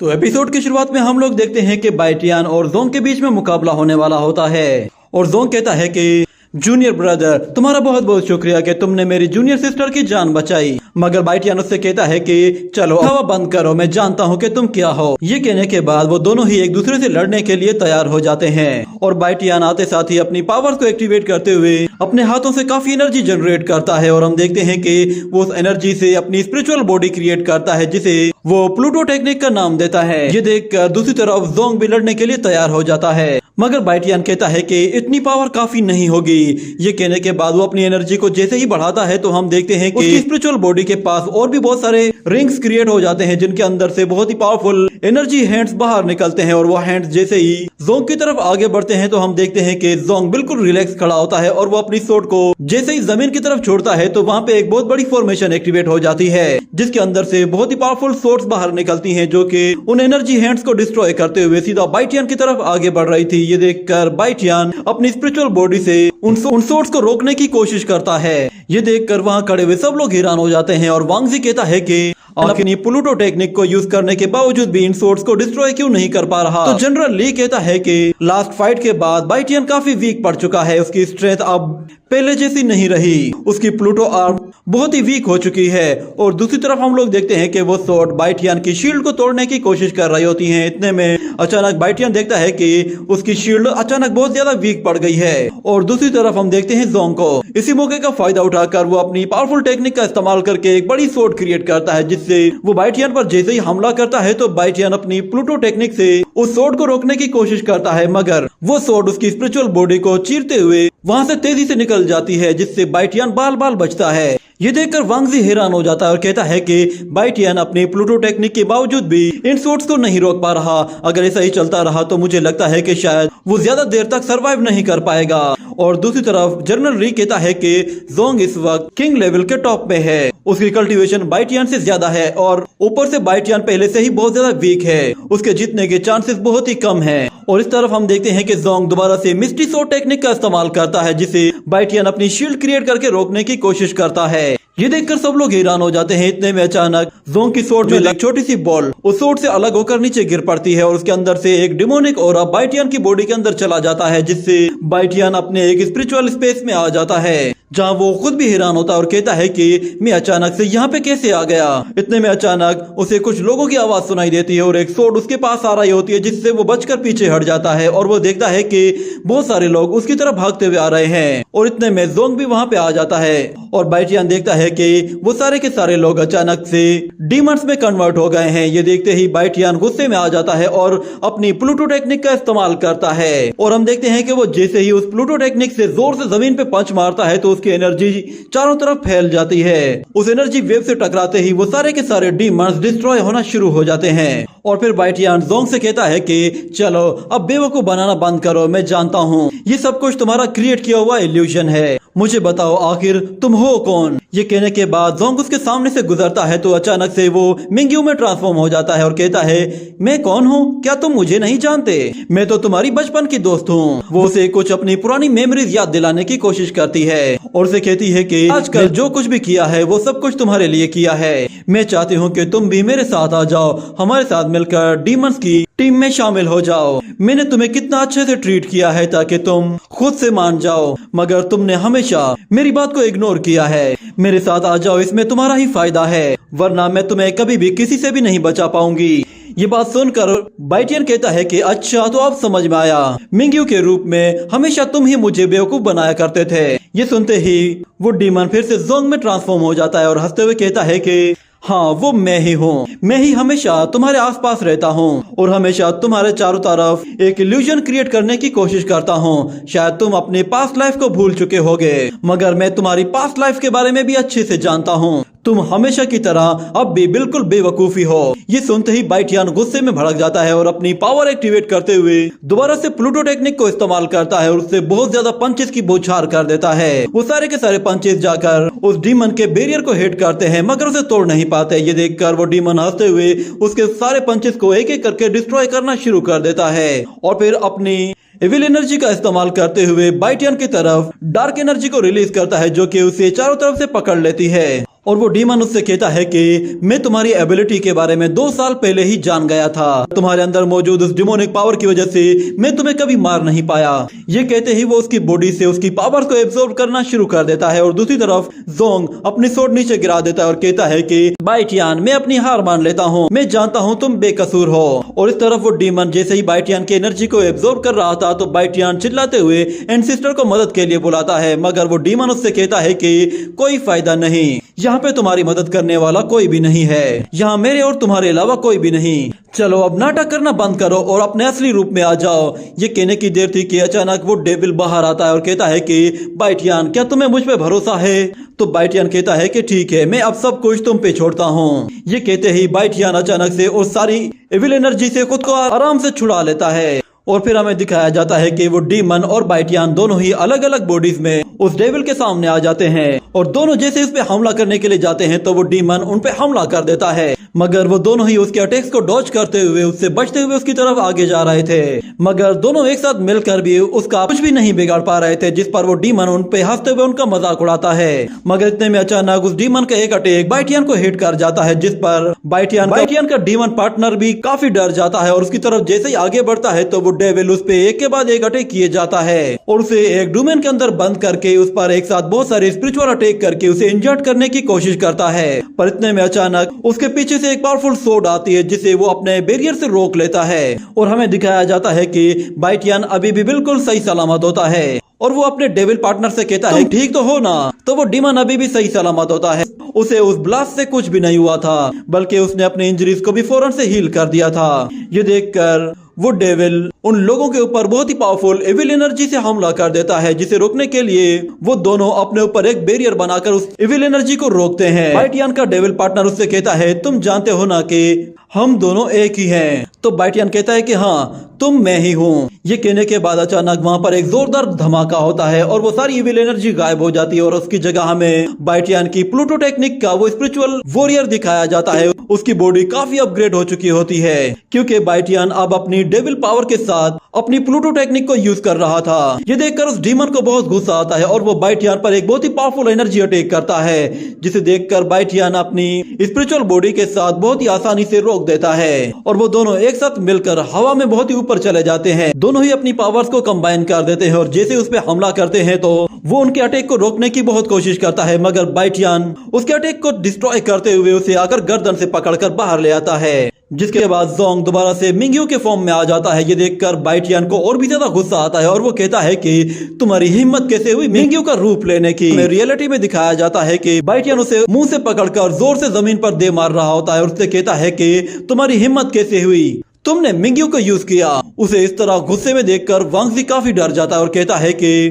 तो एपिसोड की शुरुआत में हम लोग देखते हैं कि बाइटियान और जोंग के बीच में मुकाबला होने वाला होता है और जोंग कहता है कि जूनियर ब्रदर, तुम्हारा बहुत बहुत शुक्रिया कि तुमने मेरी जूनियर सिस्टर की जान बचाई। मगर बाइटियान उससे कहता है कि चलो हवा बंद करो, मैं जानता हूँ कि तुम क्या हो। ये कहने के बाद वो दोनों ही एक दूसरे से लड़ने के लिए तैयार हो जाते हैं और बाइटियान आते साथ ही अपनी पावर्स को एक्टिवेट करते हुए अपने हाथों से काफी एनर्जी जनरेट करता है और हम देखते हैं कि वो उस एनर्जी से अपनी स्पिरिचुअल बॉडी क्रिएट करता है जिसे वो प्लूटो टेक्निक का नाम देता है। ये देखकर दूसरी तरफ जोंग भी लड़ने के लिए तैयार हो जाता है, मगर बाइटियान कहता है कि इतनी पावर काफी नहीं होगी। ये कहने के बाद वो अपनी एनर्जी को जैसे ही बढ़ाता है तो हम देखते हैं कि उसकी स्पिरिचुअल बॉडी के पास और भी बहुत सारे रिंग्स क्रिएट हो जाते हैं जिनके अंदर से बहुत ही पावरफुल एनर्जी हैंड्स बाहर निकलते हैं और वो हैंड्स जैसे ही जोंग की तरफ आगे बढ़ते हैं तो हम देखते हैं कि जोंग बिल्कुल रिलैक्स खड़ा होता है और वो अपनी स्वॉर्ड को जैसे ही जमीन की तरफ छोड़ता है तो वहाँ पे एक बहुत बड़ी फॉर्मेशन एक्टिवेट हो जाती है जिसके अंदर से बहुत ही पावरफुल स्वॉर्ड्स बाहर निकलती हैं जो कि उन एनर्जी हैंड्स को डिस्ट्रॉय करते हुए सीधा बाइटियान की तरफ आगे बढ़ रही थी। ये देखकर बाइटियान अपनी स्पिरिचुअल बॉडी से उन स्वॉर्ड्स को रोकने की कोशिश करता है। ये देखकर वहाँ खड़े हुए सब लोग हैरान हो जाते हैं और वांगजी कहता है कि अपनी प्लूटो टेक्निक को यूज करने के बावजूद भी इन स्वॉर्ड्स को डिस्ट्रॉय क्यों नहीं कर पा रहा। तो जनरल ली कहता है कि लास्ट फाइट के बाद बाइटियन काफी वीक पड़ चुका है, उसकी स्ट्रेंथ अब पहले जैसी नहीं रही, उसकी प्लूटो आर्म बहुत ही वीक हो चुकी है। और दूसरी तरफ हम लोग देखते हैं कि वो स्वॉर्ड बाइटियन की शील्ड को तोड़ने की कोशिश कर रही होती है। इतने में अचानक बाइटियन देखता है कि उसकी शील्ड अचानक बहुत ज्यादा वीक पड़ गई है और दूसरी तरफ हम देखते हैं जोंग को। इसी मौके का फायदा उठाकर वो अपनी पावरफुल टेक्निक का इस्तेमाल करके एक बड़ी स्वॉर्ड क्रिएट करता है जिससे वो बाइटियन पर जैसे ही हमला करता है तो बाइटियन अपनी प्लूटो टेक्निक से उस स्वॉर्ड को रोकने की कोशिश करता है, मगर वो स्वॉर्ड उसकी स्पिरिचुअल बॉडी को चीरते हुए वहां से तेजी से निकल जाती है जिससे बाइटियन बाल बाल बचता है। ये देखकर वांगजी हैरान हो जाता है और कहता है कि बाइटियन अपनी प्लूटो टेक्निक के बावजूद भी इन स्वॉर्ड्स को नहीं रोक पा रहा। अगर ऐसा ही चलता रहा तो मुझे लगता है कि शायद वो ज्यादा देर तक सरवाइव नहीं कर पाएगा। और दूसरी तरफ जनरल री कहता है कि जोंग इस वक्त किंग लेवल के टॉप पे है, उसकी कल्टीवेशन बाइटियन से ज्यादा है और ऊपर से बाइटियन पहले से ही बहुत ज्यादा वीक है, उसके जीतने के चांसेस बहुत ही कम हैं। और इस तरफ हम देखते हैं कि जोंग दोबारा से मिस्टी स्वॉर्ड टेक्निक का इस्तेमाल करता है जिसे बाइटियन अपनी शील्ड क्रिएट करके रोकने की कोशिश करता है। ये देखकर सब लोग हैरान हो जाते हैं। इतने में अचानक जोंग की स्वॉर्ड में एक छोटी सी बॉल उस स्वॉर्ड से अलग होकर नीचे गिर पड़ती है और उसके अंदर से एक डिमोनिक ऑरा बाइटियन की बॉडी के अंदर चला जाता है जिससे बाइटियन अपने एक स्पिरिचुअल स्पेस में आ जाता है जहाँ वो खुद भी हैरान होता है और कहता है कि मैं अचानक से यहाँ पे कैसे आ गया। इतने में अचानक उसे कुछ लोगों की आवाज सुनाई देती है और एक स्वॉर्ड उसके पास आ रही होती है जिससे वो बचकर पीछे हट जाता है और वो देखता है कि बहुत सारे लोग उसकी तरफ भागते हुए आ रहे हैं। और इतने में जोंग भी वहाँ पे आ जाता है और बाइटियन देखता है कि वो सारे के सारे लोग अचानक से डीमंस में कन्वर्ट हो गए हैं। ये देखते ही बाइटियन गुस्से में आ जाता है और अपनी प्लूटो टेक्निक का इस्तेमाल करता है और हम देखते हैं कि वो जैसे ही उस प्लूटो टेक्निक से जोर से जमीन पे पंच मारता है तो की एनर्जी चारों तरफ फैल जाती है। उस एनर्जी वेव से टकराते ही वो सारे के सारे डीमंस डिस्ट्रॉय होना शुरू हो जाते हैं। और फिर बाइटियन जोंग से कहता है कि चलो अब बेवकूफ बनाना बंद करो, मैं जानता हूँ ये सब कुछ तुम्हारा क्रिएट किया हुआ इल्यूजन है, मुझे बताओ आखिर तुम हो कौन। ये कहने के बाद जोंग उसके सामने से गुजरता है तो अचानक से वो मिंग्यू में ट्रांसफॉर्म हो जाता है और कहता है मैं कौन हूँ, क्या तुम मुझे नहीं जानते, मैं तो तुम्हारी बचपन की दोस्त हूँ। वो उसे कुछ अपनी पुरानी मेमोरीज याद दिलाने की कोशिश करती है और उसे कहती है कि आजकल जो कुछ भी किया है वो सब कुछ तुम्हारे लिए किया है, मैं चाहती हूँ कि तुम भी मेरे साथ आ जाओ, हमारे साथ मिलकर डीमंस की टीम में शामिल हो जाओ। मैंने तुम्हें कितना अच्छे से ट्रीट किया है ताकि तुम खुद से मान जाओ, मगर तुमने हमेशा मेरी बात को इग्नोर किया है। मेरे साथ आ जाओ, इसमें तुम्हारा ही फायदा है, वरना मैं तुम्हें कभी भी किसी से भी नहीं बचा पाऊंगी। ये बात सुनकर बाइटियन कहता है कि अच्छा तो अब समझ में आया, मिंग्यू के रूप में हमेशा तुम ही मुझे बेवकूफ बनाया करते थे। ये सुनते ही वो डीमन फिर से जोंग में ट्रांसफॉर्म हो जाता है और हंसते हुए कहता है कि हाँ वो मैं ही हूँ, मैं ही हमेशा तुम्हारे आसपास रहता हूँ और हमेशा तुम्हारे चारों तरफ एक इल्यूजन क्रिएट करने की कोशिश करता हूँ। शायद तुम अपने पास्ट लाइफ को भूल चुके होगे, मगर मैं तुम्हारी पास्ट लाइफ के बारे में भी अच्छे से जानता हूँ। तुम हमेशा की तरह अब भी बिल्कुल बेवकूफी हो। ये सुनते ही बाइटियन गुस्से में भड़क जाता है और अपनी पावर एक्टिवेट करते हुए दोबारा से प्लूटो टेक्निक को इस्तेमाल करता है और उससे बहुत ज्यादा पंचेस की बौछार कर देता है। वो सारे के सारे पंचेस जाकर उस डीमन के बैरियर को हिट करते हैं मगर उसे तोड़ नहीं पाते। ये देखकर वो डीमन हंसते हुए उसके सारे पंचेस को एक एक करके डिस्ट्रॉय करना शुरू कर देता है और फिर अपनी एविल एनर्जी का इस्तेमाल करते हुए बाइटियन की तरफ डार्क एनर्जी को रिलीज करता है जो कि उसे चारों तरफ से पकड़ लेती है और वो डीमन उससे कहता है कि मैं तुम्हारी एबिलिटी के बारे में 2 साल पहले ही जान गया था। तुम्हारे अंदर मौजूद उस डिमोनिक पावर की वजह से मैं तुम्हें कभी मार नहीं पाया। ये कहते ही वो उसकी बॉडी से उसकी पावर को एब्जॉर्ब करना शुरू कर देता है और दूसरी तरफ जोंग अपनी स्वॉर्ड नीचे गिरा देता है और कहता है कि बाइटियान, मैं अपनी हार मान लेता हूँ, मैं जानता हूँ तुम बेकसूर हो। और इस तरफ वो डीमन जैसे ही बाइटियान की एनर्जी को एब्जॉर्ब कर रहा था तो बाइटियान चिल्लाते हुए एंसेस्टर को मदद के लिए बुलाता है, मगर वो डीमन उससे कहता है कि कोई फायदा नहीं, यहाँ पे तुम्हारी मदद करने वाला कोई भी नहीं है, यहाँ मेरे और तुम्हारे अलावा कोई भी नहीं। चलो अब नाटक करना बंद करो और अपने असली रूप में आ जाओ। ये कहने की देर थी कि अचानक वो डेविल बाहर आता है और कहता है कि बाइटियान, क्या तुम्हें मुझ पे भरोसा है? तो बाइटियान कहता है कि ठीक है, मैं अब सब कुछ तुम पे छोड़ता हूँ। ये कहते ही बाइटियान अचानक से और सारी एविल एनर्जी से खुद को आराम से छुड़ा लेता है और फिर हमें दिखाया जाता है कि वो डीमन और बाइटियान दोनों ही अलग अलग बॉडीज में उस डेविल के सामने आ जाते हैं और दोनों जैसे उस पे हमला करने के लिए जाते हैं तो वो डीमन उन पे हमला कर देता है, मगर वो दोनों ही उसके अटैक्स को डॉज करते हुए उससे बचते हुए उसकी तरफ आगे जा रहे थे, मगर दोनों एक साथ मिलकर भी उसका कुछ भी नहीं बिगाड़ पा रहे थे, जिस पर वो डीमन उन पे हंसते हुए उनका मजाक उड़ाता है। मगर इतने में अचानक उस डीमन का एक अटैक बाइटियान को हिट कर जाता है, जिस पर बाइटियान का डीमन पार्टनर भी काफी डर जाता है और उसकी तरफ जैसे ही आगे बढ़ता है तो वो डेविल उस पे एक के बाद एक अटैक किए जाता है और उसे एक डोमेन के अंदर बंद करके उस पर एक साथ बहुत सारे स्पिरिचुअल अटैक करके उसे इंजर्ड करने की कोशिश करता है। पर इतने में अचानक उसके पीछे से एक पावरफुल स्वॉर्ड आती है जिसे वो अपने बैरियर से रोक लेता है और हमें दिखाया जाता है कि बाइटियान अभी भी बिल्कुल सही सलामत होता है और वो अपने डेविल पार्टनर से कहता है ठीक तो हो ना? तो वो डीमन अभी भी सही सलामत होता है, उसे उस ब्लास्ट से कुछ भी नहीं हुआ था, बल्कि उसने अपनी इंजरीज को भी फौरन से हील कर दिया था। ये देखकर वो डेविल उन लोगों के ऊपर बहुत ही पावरफुल एविल एनर्जी से हमला कर देता है, जिसे रोकने के लिए वो दोनों अपने ऊपर एक बैरियर बनाकर उस एविल एनर्जी को रोकते हैं। बाइटियान का डेविल पार्टनर उससे कहता है तुम जानते हो ना कि हम दोनों एक ही हैं। तो बाइटियान कहता है कि हाँ, तुम मैं ही हूँ। ये कहने के बाद अचानक वहाँ पर एक जोरदार धमाका होता है और वो सारी इविल एनर्जी गायब हो जाती है और उसकी जगह हमें बाइटियान की प्लूटो टेक्निक का वो स्पिरिचुअल वॉरियर दिखाया जाता है। उसकी बॉडी काफी अपग्रेड हो चुकी होती है क्योंकि बाइटियान अब अपनी डेविल पावर के साथ अपनी प्लूटो टेक्निक को यूज कर रहा था। ये देखकर उस डीमन को बहुत गुस्सा आता है और वो बाइटियान पर एक बहुत ही पावरफुल एनर्जी अटैक करता है, जिसे देखकर बाइटियान अपनी स्पिरिचुअल बॉडी के साथ बहुत ही आसानी से रोक देता है और वो दोनों एक साथ मिलकर हवा में बहुत ही ऊपर चले जाते हैं। दोनों ही अपनी पावर्स को कंबाइन कर देते हैं और जैसे उस पर हमला करते हैं तो वो उनके अटैक को रोकने की बहुत कोशिश करता है, मगर बाइटियान उसके अटैक को डिस्ट्रॉय करते हुए उसे आकर गर्दन से पकड़कर बाहर ले आता है, जिसके बाद जोंग दोबारा से मिंग्यू के फॉर्म में आ जाता है। ये देखकर बाइटियान को और भी ज्यादा गुस्सा आता है और वो कहता है कि तुम्हारी हिम्मत कैसे हुई मिंग्यू का रूप लेने की। रियलिटी में दिखाया जाता है कि बाइटियान उसे मुंह से पकड़कर जोर से जमीन पर दे मार रहा होता है और उससे कहता है कि तुम्हारी हिम्मत कैसे हुई, तुमने मिंग्यू को यूज किया। उसे इस तरह गुस्से में देखकर वांगजी काफी डर जाता है और कहता है कि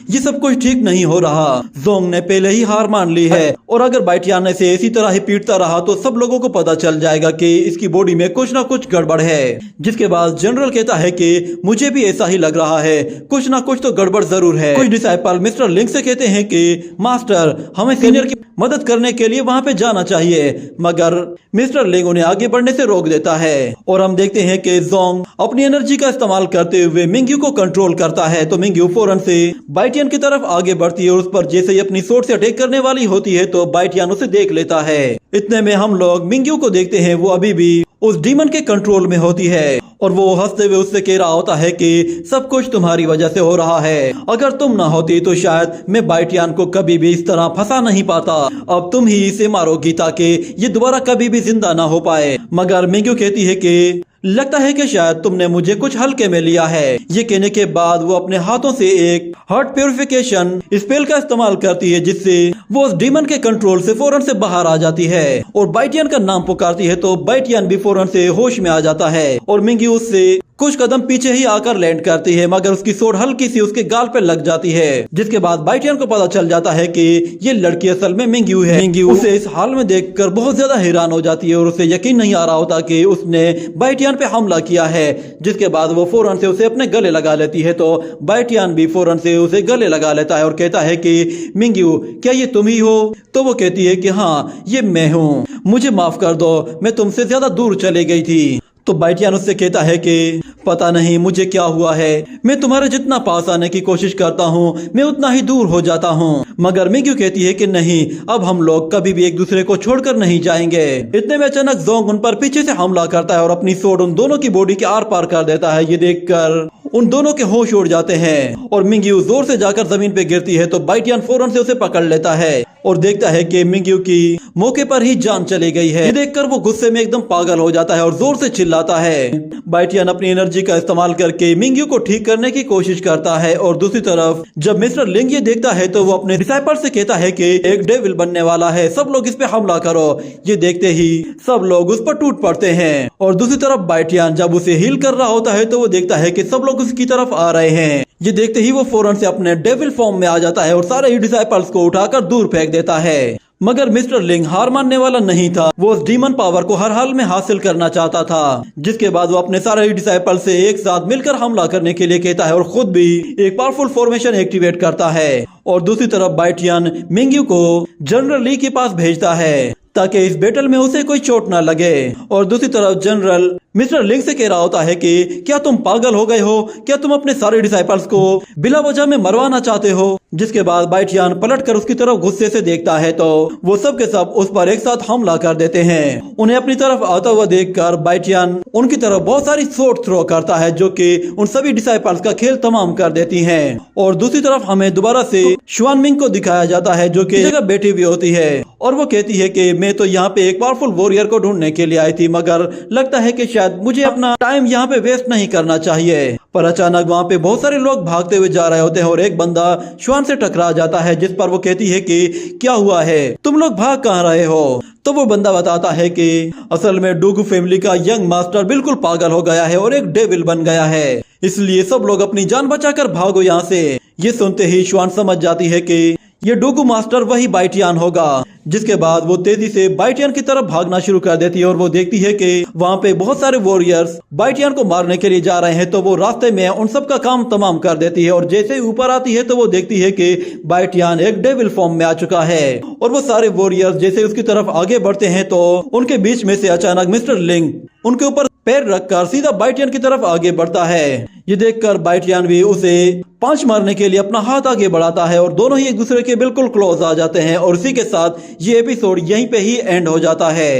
ये सब कुछ ठीक नहीं हो रहा, जोंग ने पहले ही हार मान ली है और अगर बाइटियान से इसी तरह ही पीटता रहा तो सब लोगों को पता चल जाएगा कि इसकी बॉडी में कुछ ना कुछ गड़बड़ है। जिसके बाद जनरल कहता है कि मुझे भी ऐसा ही लग रहा है, कुछ ना कुछ तो गड़बड़ जरूर है। कुछ डिसाइपल मिस्टर लिंक से कहते हैं कि मास्टर, हमें सीनियर की मदद करने के लिए वहाँ पे जाना चाहिए, मगर मिस्टर लिंग उन्हें आगे बढ़ने से रोक देता है और हम देखते हैं कि जोंग अपनी एनर्जी का इस्तेमाल करते हुए मिंग्यू को कंट्रोल करता है। तो मिंग्यू फौरन से बाइटियान की तरफ आगे बढ़ती है और उस पर जैसे ही अपनी सोर्ड से अटैक करने वाली होती है तो बाइटियान उसे देख लेता है। इतने में हम लोग मिंग्यू को देखते हैं, वो अभी भी उस डीमन के कंट्रोल में होती है और वो हंसते हुए उससे कह रहा होता है कि सब कुछ तुम्हारी वजह से हो रहा है, अगर तुम ना होती तो शायद मैं बाइटियान को कभी भी इस तरह फंसा नहीं पाता, अब तुम ही इसे मारोगी ताकि ये दोबारा कभी भी जिंदा ना हो पाए। मगर मिंग्यू कहती है कि लगता है कि शायद तुमने मुझे कुछ हल्के में लिया है। ये कहने के बाद वो अपने हाथों से एक हार्ट प्यूरिफिकेशन स्पेल का इस्तेमाल करती है, जिससे वो उस डीमन के कंट्रोल से फौरन से बाहर आ जाती है और बाइटियान का नाम पुकारती है तो बाइटियान भी फौरन से होश में आ जाता है और मिंग्यू उससे कुछ कदम पीछे ही आकर लैंड करती है, मगर उसकी सोड हल्की सी उसके गाल पे लग जाती है, जिसके बाद बाइटियान को पता चल जाता है कि ये लड़की असल में मिंग्यू है। मिंग्यू उसे इस हाल में देखकर बहुत ज्यादा हैरान हो जाती है और उसे यकीन नहीं आ रहा होता कि उसने बाइटियान पे हमला किया है, जिसके बाद वो फौरन से उसे अपने गले लगा लेती है तो बाइटियान भी फौरन से उसे गले लगा लेता है और कहता है कि मिंग्यू, क्या ये तुम ही हो? तो वो कहती है कि हाँ, ये मैं हूँ, मुझे माफ कर दो, मैं तुमसे ज्यादा दूर चली गई थी। तो बाइटियान उससे कहता है कि पता नहीं मुझे क्या हुआ है, मैं तुम्हारे जितना पास आने की कोशिश करता हूँ मैं उतना ही दूर हो जाता हूँ। मगर मिंग्यू कहती है कि नहीं, अब हम लोग कभी भी एक दूसरे को छोड़कर नहीं जाएंगे। इतने में अचानक जोंग उन पर पीछे से हमला करता है और अपनी सोड उन दोनों की बॉडी के आर पार कर देता है। ये देखकर उन दोनों के होश उड़ जाते हैं और मिंग्यू जोर से जाकर जमीन पे गिरती है तो बाइटियन फौरन से उसे पकड़ लेता है और देखता है कि मिंग्यू की मौके पर ही जान चली गई है। ये देखकर वो गुस्से में एकदम पागल हो जाता है और जोर से चिल्लाता है। बाइटियन अपनी एनर्जी का इस्तेमाल करके मिंग्यू को ठीक करने की कोशिश करता है और दूसरी तरफ जब मिस्टर लिंग ये देखता है तो वो अपने डिसाइपल से कहता है कि एक डेविल बनने वाला है, सब लोग इस पे हमला करो। ये देखते ही सब लोग उस पर टूट पड़ते हैं और दूसरी तरफ बाइटियन जब उसे हील कर रहा होता है तो वो देखता है कि सब लोग उसकी तरफ आ रहे हैं। ये देखते ही वो फौरन से अपने डेविल फॉर्म में आ जाता है और सारे ही डिसाइपल्स को उठाकर दूर फेंक देता है। मगर मिस्टर लिंग हार मानने वाला नहीं था, वो उस डीमन पावर को हर हाल में हासिल करना चाहता था। जिसके बाद वो अपने सारे डिसाइपल से एक साथ मिलकर हमला करने के लिए कहता है और खुद भी एक पावरफुल फॉर्मेशन एक्टिवेट करता है। और दूसरी तरफ बाइटियन मिंग्यू को जनरल ली के पास भेजता है ताकि इस बैटल में उसे कोई चोट ना लगे। और दूसरी तरफ जनरल मिस्टर लिंग से कह रहा होता है कि क्या तुम पागल हो गए हो, क्या तुम अपने सारे डिसाइपल्स को बिला वजह में मरवाना चाहते हो। जिसके बाद बाइटियन पलटकर उसकी तरफ गुस्से से देखता है तो वो सब के सब उस पर एक साथ हमला कर देते हैं। उन्हें अपनी तरफ आता हुआ देखकर बाइटियन उनकी तरफ बहुत सारी शॉट थ्रो करता है जो कि उन सभी डिसाइपल्स का खेल तमाम कर देती हैं। और दूसरी तरफ हमें दोबारा से शुआन मिंग को दिखाया जाता है जो कि जगह बैठी हुई होती है और वो कहती है कि मैं तो यहाँ पे एक पावरफुल वॉरियर को ढूंढने के लिए आई थी, मगर लगता है कि शायद मुझे अपना टाइम यहाँ पे वेस्ट नहीं करना चाहिए। पर अचानक वहाँ पे बहुत सारे लोग भागते हुए जा रहे होते हैं और एक बंदा शुआन से टकरा जाता है जिस पर वो कहती है कि क्या हुआ है, तुम लोग भाग कहाँ रहे हो। तो वो बंदा बताता है कि असल में डूगू फैमिली का यंग मास्टर बिल्कुल पागल हो गया है और एक डेविल बन गया है, इसलिए सब लोग अपनी जान बचाकर भागो यहाँ से। ये सुनते ही शुआन समझ जाती है कि ये डोगू मास्टर वही बाइटियन होगा। जिसके बाद वो तेजी से बाइटियन की तरफ भागना शुरू कर देती है और वो देखती है कि वहाँ पे बहुत सारे वॉरियर्स बाइटियन को मारने के लिए जा रहे हैं तो वो रास्ते में उन सब का काम तमाम कर देती है। और जैसे ही ऊपर आती है तो वो देखती है कि बाइटियन एक डेविल फॉर्म में आ चुका है और वो सारे वॉरियर्स जैसे उसकी तरफ आगे बढ़ते हैं तो उनके बीच में से अचानक मिस्टर लिंग उनके ऊपर पैर रखकर सीधा बाइटियन की तरफ आगे बढ़ता है। ये देखकर बाइटियन भी उसे पंच मारने के लिए अपना हाथ आगे बढ़ाता है और दोनों ही एक दूसरे के बिल्कुल क्लोज आ जाते हैं और इसी के साथ ये एपिसोड यहीं पे ही एंड हो जाता है।